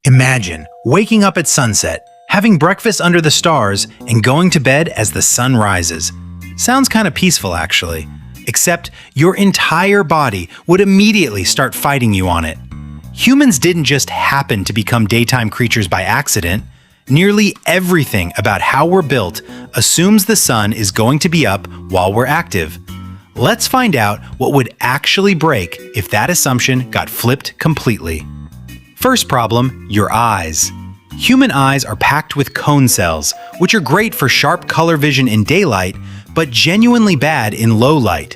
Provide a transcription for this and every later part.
Imagine waking up at sunset, having breakfast under the stars, and going to bed as the sun rises. Sounds kind of peaceful, actually. Except your entire body would immediately start fighting you on it. Humans didn't just happen to become daytime creatures by accident. Nearly everything about how we're built assumes the sun is going to be up while we're active. Let's find out what would actually break if that assumption got flipped completely. First problem, your eyes. Human eyes are packed with cone cells, which are great for sharp color vision in daylight, but genuinely bad in low light.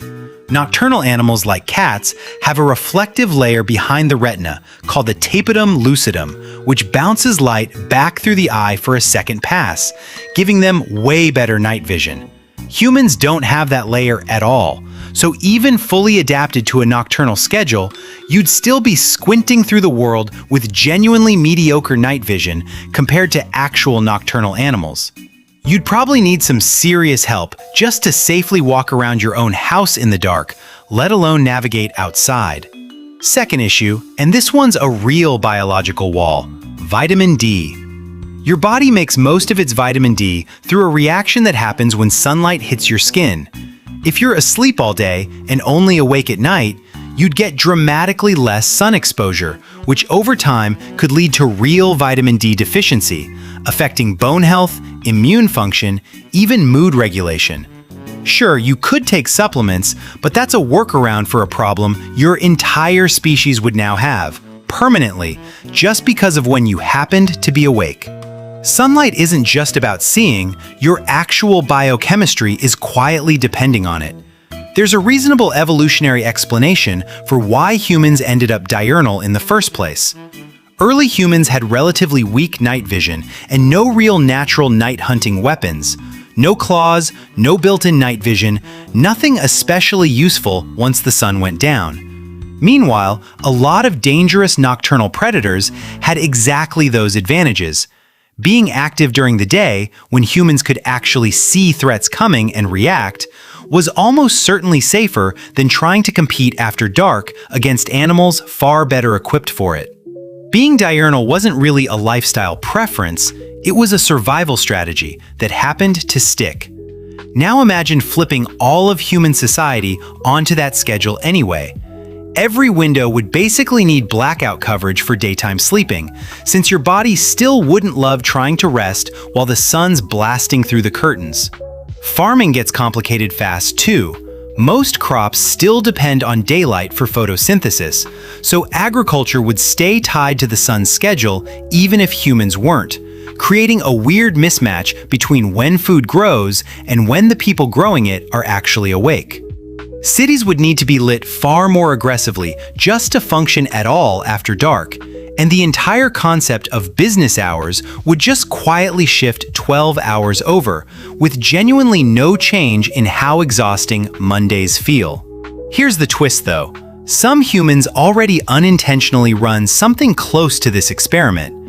Nocturnal animals like cats have a reflective layer behind the retina called the tapetum lucidum, which bounces light back through the eye for a second pass, giving them way better night vision. Humans don't have that layer at all, so even fully adapted to a nocturnal schedule, you'd still be squinting through the world with genuinely mediocre night vision compared to actual nocturnal animals. You'd probably need some serious help just to safely walk around your own house in the dark, let alone navigate outside. Second issue, and this one's a real biological wall: vitamin D. Your body makes most of its vitamin D through a reaction that happens when sunlight hits your skin. If you're asleep all day and only awake at night, you'd get dramatically less sun exposure, which over time could lead to real vitamin D deficiency, affecting bone health, immune function, even mood regulation. Sure, you could take supplements, but that's a workaround for a problem your entire species would now have, permanently, just because of when you happened to be awake. Sunlight isn't just about seeing, your actual biochemistry is quietly depending on it. There's a reasonable evolutionary explanation for why humans ended up diurnal in the first place. Early humans had relatively weak night vision and no real natural night hunting weapons. No claws, no built-in night vision, nothing especially useful once the sun went down. Meanwhile, a lot of dangerous nocturnal predators had exactly those advantages. Being active during the day, when humans could actually see threats coming and react, was almost certainly safer than trying to compete after dark against animals far better equipped for it. Being diurnal wasn't really a lifestyle preference, it was a survival strategy that happened to stick. Now imagine flipping all of human society onto that schedule anyway. Every window would basically need blackout coverage for daytime sleeping, since your body still wouldn't love trying to rest while the sun's blasting through the curtains. Farming gets complicated fast too. Most crops still depend on daylight for photosynthesis, so agriculture would stay tied to the sun's schedule even if humans weren't, creating a weird mismatch between when food grows and when the people growing it are actually awake. Cities would need to be lit far more aggressively just to function at all after dark, and the entire concept of business hours would just quietly shift 12 hours over, with genuinely no change in how exhausting Mondays feel. Here's the twist though. Some humans already unintentionally run something close to this experiment.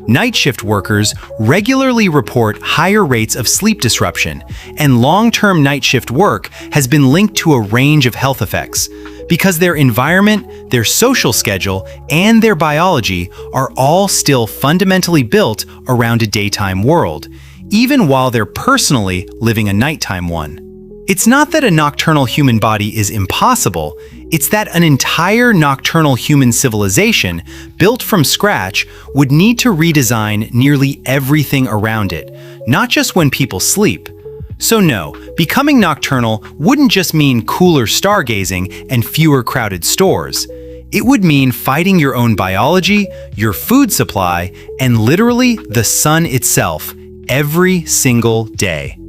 Night shift workers regularly report higher rates of sleep disruption, and long-term night shift work has been linked to a range of health effects, because their environment, their social schedule, and their biology are all still fundamentally built around a daytime world, even while they're personally living a nighttime one. It's not that a nocturnal human body is impossible, it's that an entire nocturnal human civilization, built from scratch, would need to redesign nearly everything around it, not just when people sleep. So no, becoming nocturnal wouldn't just mean cooler stargazing and fewer crowded stores. It would mean fighting your own biology, your food supply, and literally the sun itself every single day.